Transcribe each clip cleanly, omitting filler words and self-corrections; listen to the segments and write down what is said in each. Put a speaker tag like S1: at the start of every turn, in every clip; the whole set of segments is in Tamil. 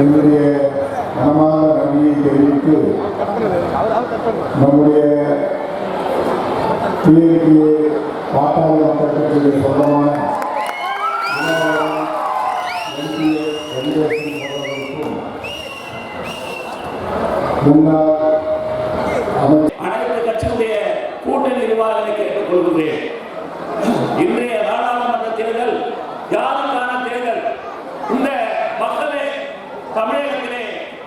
S1: என்னுடைய மனமார்ந்த நன்றியை தெரிவித்து நம்முடைய டிஎன்பிஏ பாட்டாளி மக்கள் கட்சியின் சொந்தமான
S2: அனைத்து கட்சியுடைய கூட்டணி நிர்வாகிகளை கேட்டுக் கொள்கிறேன். இன்றைய நாடாளுமன்ற தேர்தல் யாருக்கான தேர்தல்? இந்த மக்களை தமிழகத்திலே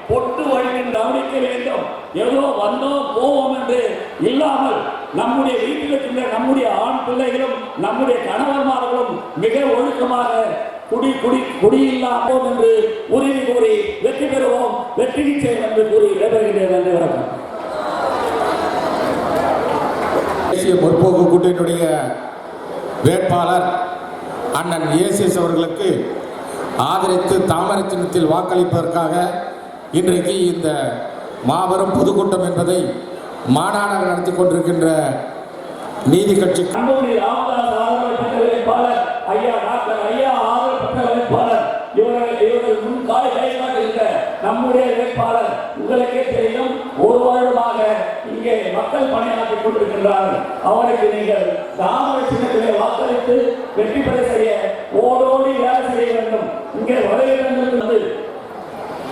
S2: பொட்டு வைக்கின்ற கவனிக்க வேண்டும். ஏதோ வந்தோம் போவோம் என்று இல்லாமல் நம்முடைய வீட்டில் இருக்கின்ற நம்முடைய ஆண் பிள்ளைகளும் நம்முடைய கணவன்மார்களும் மிக ஒழுக்கமாக குடியில்லாமோம் என்று உறுதி கூறி வெற்றி பெறுவோம், வெற்றி நிச்சயம் என்று கூறி விடைபெறுகின்றேன். நன்றி, வணக்கம்.
S3: தேசிய முற்போக்கு கூட்டணியுடைய வேட்பாளர் அண்ணன் ஏசிஎஸ் அவர்களுக்கு ஆதரித்து தாமரை சின்னத்தில் வாக்களிப்பதற்காக இன்றைக்கு இந்த மாபெரும் பொதுக்கூட்டம் என்பதை மாநாடாக நடத்தி கொண்டிருக்கின்ற நீதி கட்சி
S2: வேட்பாளர் ஐயா டாக்டர் ஐயா வேட்பாளர் இவர்கள் முன்காலை கைகாட்டுகின்ற நம்முடைய வேட்பாளர் உங்களுக்கே தெரியும். ஒரு வருடமாக இங்கே மக்கள் பணியாற்றிக் கொண்டிருக்கின்றார்கள். அவருக்கு நீங்கள் தாமரை சின்னத்திலே வாக்களித்து வெற்றி பெற செய்ய ஓடோடி வேலை செய்ய வேண்டும். இங்கே வருகிறது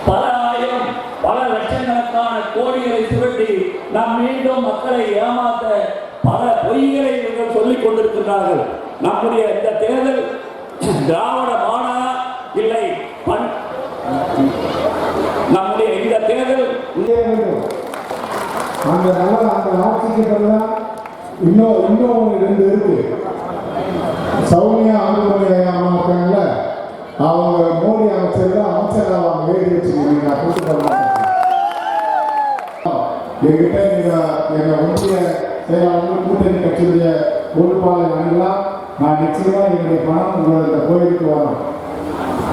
S2: பல ஆயிரம் பல லட்சக்கணக்கான கோடிகளை சுருட்டி நாம் மீண்டும் மக்களை ஏமாற்ற பல பொய்களை இவர்கள் சொல்லிக் கொண்டிருக்கிறார்கள். நம்முடைய இந்த தேர்தல் திராவிட மாடா இல்லை, நம்முடைய இந்த தேர்தல்
S1: அந்த ஆட்சிக்கு இன்னும் ரெண்டு இருக்கு. சௌமியா அன்புமணி அம்மா இருக்காங்கல்ல, அவங்க மோடி அமைச்சர் அவங்க எழுதி வச்சுருக்கீங்க. என்கிட்ட எங்க ஒன்றிய செயலாளர்கள் கூட்டணி கட்சியுடைய பொறுப்பாளர் அணுகலாம். நான் நிச்சயமா என்னுடைய பணம் உங்களோட கோயிலுக்கு வரணும்.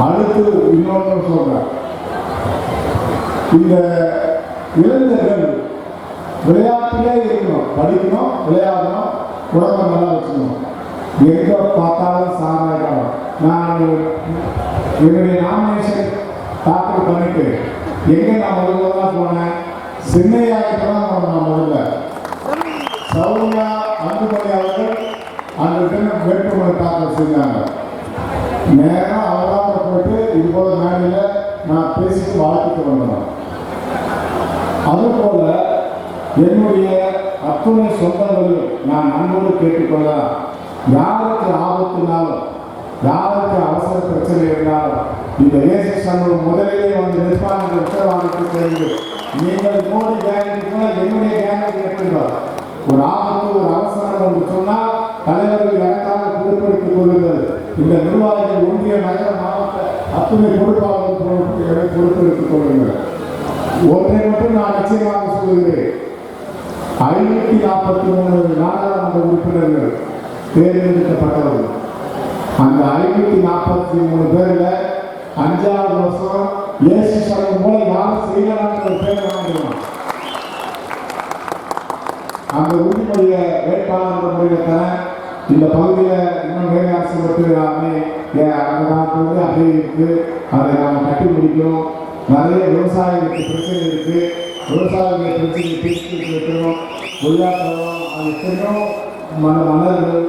S1: அடுத்து இன்னொன்று சொல்றேன், இந்த இளைஞர்கள் விளையாட்டிலே இருக்கணும், படிக்கணும், விளையாடணும், உடம்பை நல்லா வச்சுக்கணும். எங்க பார்த்தாலும் சாராயம். நான் என்னுடைய நாமினேஷன் தாக்கல் பண்ணிட்டு நான் முதல்ல போனேன், சென்னையாகிட்டு தான் நான் முதல்ல. சௌமியா அன்புமணி அவர்கள் அந்த வேட்புமனு தாக்கல் செஞ்சாங்க. நேரம் அவராக போயிட்டு இது போல மேடையில் நான் பேசிட்டு வாழ்த்துட்டு வந்தேன். அதுபோல என்னுடைய அத்துணை சொந்தங்கள் நான் அன்போடு கேட்டுக்கொள்ள, யாருக்கு ஆபத்துனாலும் யாருக்கு அவசர பிரச்சனை இருந்தாலும் இந்த ஏசிஎஸ் முதலிலே வந்து நிற்பாங்க உத்தரவாதத்தை தெரிந்து நீங்கள் மோடி கேரண்டிக்கு என்னுடைய கேரண்டி எடுத்துக்கிறார். ஒரு ஆபத்து ஒரு அவசரம் என்று சொன்னால் தலைவர்கள் எனக்காக பொறுப்பெடுத்துக் கொள்ளுங்கள். இந்த நிர்வாகிகள் ஒன்றிய நகர மாவட்ட அத்துணை பொறுப்பாளர்கள் பொறுப்பெடுத்துக் கொள்ளுங்கள். ஒன்றை மட்டும் நான் நிச்சயமாக சொல்லுகிறேன், 543 நாடாளுமன்ற உறுப்பினர்கள் தேர்ந்தெடுக்கப்பட்டவர்கள். அந்த 543 பேர்ல 5வது வருஷம் ஏசிஎஸ் மூலம் யாரும் செய்யலாம்னு பேர் வாங்கிடுவான். அந்த உறுதிமொழிய வேட்பாளர் முறையில இந்த பகுதியில் இன்னும் வேலை அரசு அந்த நாட்டு அப்படியே இருக்கு. அதை நாம் கட்டி முடிக்கணும். நிறைய விவசாயிகளுக்கு பிரச்சனை இருக்கு. விவசாயிகளுடைய பிரச்சனை தீர்த்து வைக்கணும். கொய்யாப்பழம் அது எத்தனையோ மலர்கள்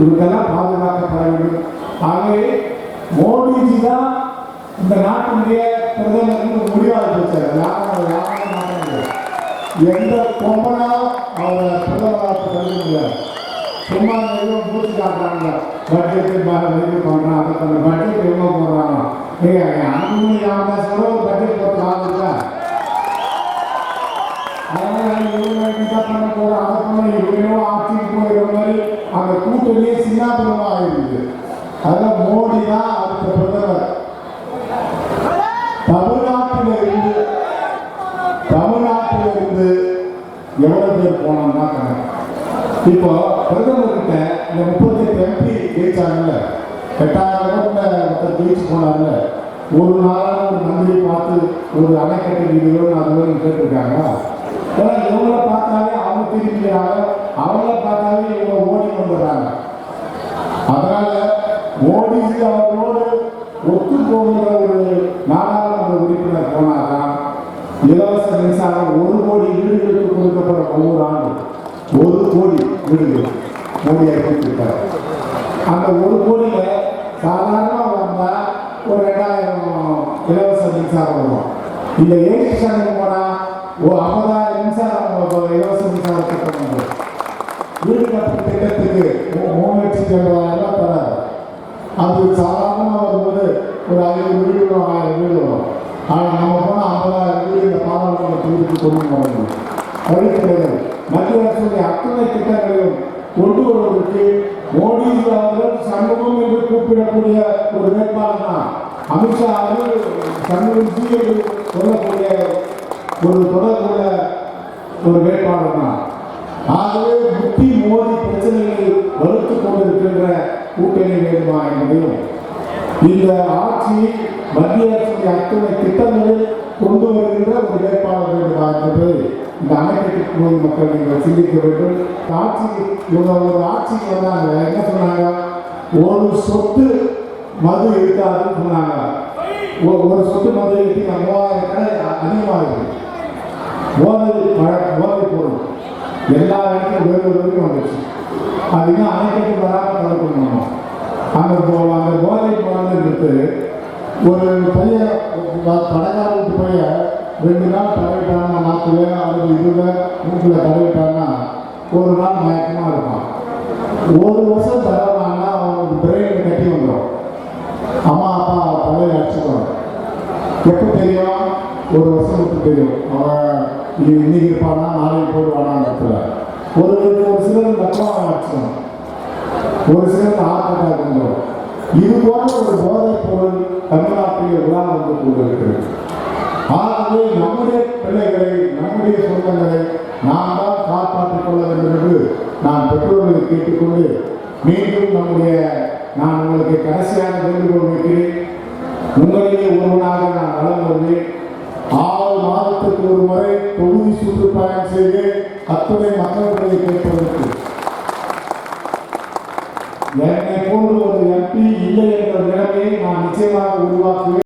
S1: இவங்கெல்லாம் பாதுகாக்கப்பட வேண்டும். ஆகவே மோடிஜி தான் இந்த நாட்டினுடைய பிரதமர் முடிவாக வச்சார். எந்த பொம்மனாலும் அவரை பிரதமராக கருத முடியாது. சும்மா எதுவும் பூச்சி காட்டுறாங்க, பட்ஜெட்டு இது பண்ணுறான், அதை பண்ண பட்ஜெட் எவ்வளோ போடுறாங்க. அன்புமணி ராமதாஸோட பட்ஜெட் போட்டு ஆகுதுல்ல, அதனால் இவங்க பண்ண போகிற அதை பண்ண இவங்க ஆட்சிக்கு போகிற மாதிரி அந்த கூட்டணியே சின்னாபுரமாக ஆகிடுது. அதில் மோடி தான் அடுத்த பிரதமர். தமிழ்நாட்டில் இருந்து எவ்வளவு பேர் போனோம்னா கணக்கு. இப்போ பிரதமர்கிட்ட இந்த 38 MP ஜெயிச்சாங்கல்ல, 8000 ஜெயிச்சு போனாங்கல்ல, ஒரு நாளாக ஒரு மந்திரி பார்த்து ஒரு அணைக்கட்டு வீடுகளும் அதுவும் கேட்டிருக்காங்க. ஏன்னா இவங்களை பார்த்தாலே அவங்க திரும்பிக்கிறாங்க, அவங்கள பார்த்தாலே இவங்க ஓடி வந்துடுறாங்க. அதனால மோடிஜி அவர்களோடு ஒத்து போகிற ஒரு நாடாளுமன்ற உறுப்பினர் போனாதான் இலவச மின்சாரம் 1 கோடி வீடுகளுக்கு கொடுக்கப்படும் ஒவ்வொரு ஆண்டும் 1 கோடி வீடுகள் மோடி அறிவித்திருக்கார். அந்த 1 கோடியில சாதாரணமாக வந்தால் ஒரு 2000 இலவச மின்சாரம் வரும். இந்த ஏசிஷனுக்கு போனால் ஒரு 50,000 மின்சாரம் இலவச மின்சார திட்டம் உண்டு. வீடு கட்டுற திட்டத்துக்கு 3,80,000 தராது. அது சாதாரணமாக வரும்போது ஒரு 500 வீடு 1000 வீடு வரும். ஆனால் நம்ம போனால் 50,000 வீடு இந்த பாராளுமன்ற தொகுதிக்கு கொண்டு வர முடியும். வழி கிடையாது. மத்திய அரசுடைய அத்தனை திட்டங்களையும் கொண்டு வருவதற்கு மோடி அவர்கள் சண்முகம் என்று கூப்பிடக்கூடிய ஒரு வேட்பாளர் தான். அமித்ஷா அவர்கள் சண்முகம் என்று சொல்லக்கூடிய ஒரு தொடர்புள்ள ஒரு வேட்பாளர் தான். ஆகவே முத்தி மோடி பிரச்சனைகளை வலுத்துக் கொண்டிருக்கின்ற கூட்டணி வேண்டுமா என்பதையும் இந்த ஆட்சி மத்திய அரசுடைய அத்தனை திட்டங்களை கொண்டு வருகின்ற ஒரு வேட்பாளர் வேண்டுமா என்பதை இந்த அமைக்கக்கூடிய மக்கள் நீங்கள் சிந்திக்க வேண்டும். இவங்க ஒரு ஆட்சிக்கு வந்தாங்க, என்ன சொன்னாங்க? ஒரு சொட்டு மது இருக்காதுன்னு சொன்னாங்க. ஒரு சொட்டு மது எடுத்து 3000 கடை அதிகமாக இருக்கு. போதை பொருள் எல்லா இடத்துலையும் வேறு வரைக்கும் வந்துச்சு. அது இன்னும் அணைக்கட்டு வராமல் தடுக்கணும். அந்த போதை பொருள் எடுத்து ஒரு பையன் படகாரத்து பையன் 2 நாள் தடவிட்டாங்கன்னா நாற்றுல அல்லது இதில் மூக்கில் தடவிட்டாங்கன்னா ஒரு நாள் மயக்கமாக இருப்பான். 1 வருஷம் தடவினாங்கன்னா அவனுக்கு பிரெயின் கட்டி வந்துடும். அம்மா அப்பா தலையில் அடிச்சுக்கணும். எப்போ தெரியும்? 1 வருஷம் விட்டு தெரியும். அவன் இன்னைக்கு இருப்பானா நாளைக்கு போடுவானான்னு இடத்துல ஒரு சிலர் லட்சம் அடிச்சிடும். ஒரு சிலர் ஹார்ட் அட்டாக் வந்துடும். இது போன்ற ஒரு போதைப் பொருள் தமிழ்நாட்டில் எல்லாம் வந்து கொண்டிருக்கிறது. ஆகவே நம்முடைய பிள்ளைகளை நம்முடைய சொந்தங்களை நாம் தான் காப்பாற்றிக் கொள்ள வேண்டும் என்று நான் பெற்றோர்களை கேட்டுக்கொண்டு மீண்டும் நான் உங்களுக்கு கடைசியாக வேண்டுகோள் வைக்கிறேன். உங்களிலே ஒருவனாக நான் வளம் வருவேன். 6 மாதத்துக்கு ஒரு முறை தொகுதி சுற்றுப்பயணம் செய்து அத்துணை மக்களுடைய